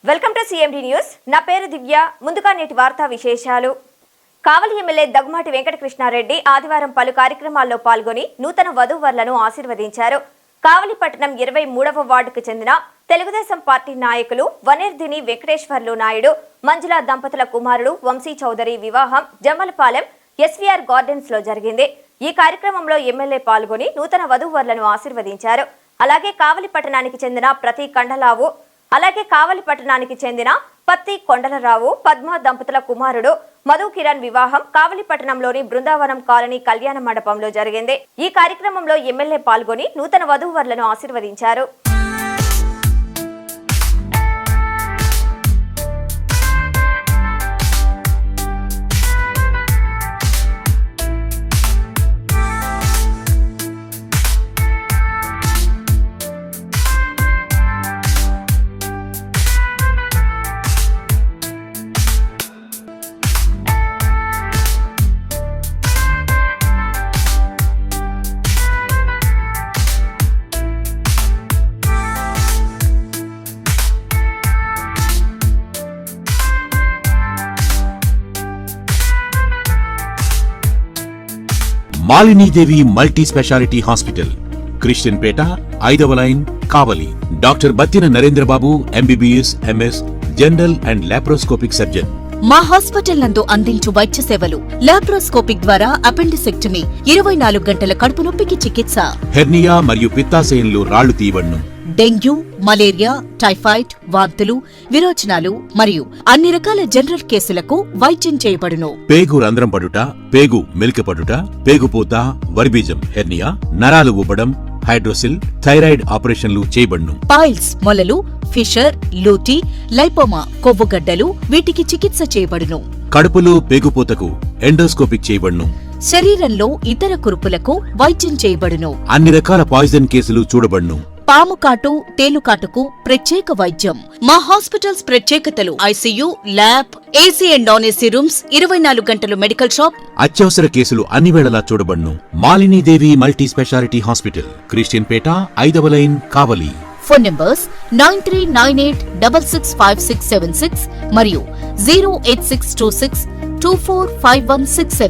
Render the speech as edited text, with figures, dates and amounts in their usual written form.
Welcome to CMD news. నా పేరు దివ్య. ముందుగా నేటి వార్తా విశేషాలు. కావలి ఎమ్మెల్యే దగ్గుమాటి వెంకటకృష్ణారెడ్డి ఆదివారం పలు కార్యక్రమాల్లో పాల్గొని నూతన వధూవరులను ఆశీర్వదించారు. కావలి పట్టణం 23వ వార్డుకు చెందిన తెలుగుదేశం పార్టీ నాయకులు వనేర్దిని వెంకటేశ్వర్లు నాయుడు, మంజుల దంపతుల కుమారుడు వంశీ చౌదరి వివాహం జమ్మలపాలెం ఎస్వీఆర్ గార్డెన్స్ లో జరిగింది. ఈ కార్యక్రమంలో ఎమ్మెల్యే పాల్గొని నూతన వధూవరులను ఆశీర్వదించారు. అలాగే కావలి పట్టణానికి చెందిన పత్తి కొండలరావు పద్మ దంపతుల కుమారుడు మధు కిరణ్ వివాహం కావలి పట్టణంలోని బృందావనం కాలనీ కళ్యాణ మండపంలో జరిగింది. ఈ కార్యక్రమంలో ఎమ్మెల్యే పాల్గొని నూతన వధూవరులను ఆశీర్వదించారు. Malinidevi multi specialty hospital, Christian Peta, 5వ line, Kavali. Doctor Battina Narendrababu, MBBS, MS, general and laparoscopic surgeon. మా హాస్పిటల్ నందు అందించు వైద్య సేవలు: లాప్రోస్కోపిక్ ద్వారా అపెండిసెక్టమీ, 24 గంటల కడుపు నొప్పికి చికిత్స, హెర్నియా మరియు పిత్తాశయంలో రాళ్లు తీయబడును, డెంగ్యూ, మలేరియా, టైఫాయిడ్, వాంతులు, విరోచనాలు మరియు అన్ని రకాల జనరల్ కేసులకు వైద్యం చేయబడును. పేగు రంధ్రం పడుట, పేగు మెలికపడుట, పేగుపూత, వర్బీజం, హెర్నియా, నరాలు ఉబ్బడం, హైడ్రోసిల్, థైరాయిడ్ ఆపరేషన్లు చేయబడును. పైల్స్, మొలలు, ఫిషర్, లూటీ, లైపోమా, కొవ్వుగడ్డలు వీటికి చికిత్స చేయబడును. కడుపులో పేగుపూతకు ఎండోస్కోపిక్ చేయబడును. శరీరంలో ఇతర కురుపులకు వైద్యం చేయబడును. అన్ని రకాల పాయిజన్ కేసులు చూడబడును. పాము కాటు, తేలుకాటుకు ప్రత్యేక వైద్యం. మా హాస్పిటల్స్ ప్రత్యేకతలు: ICU, lab, AC and non AC rooms, 24 గంటలు మెడికల్ షాప్. అత్యవసర కేసులు అన్ని వేళలా చూడబడును. Malinidevi multi specialty hospital, Christian Peta, 5వ లైన్, కావలి. ఫోన్ నంబర్స్ 9398665676 మరియు 08626245167.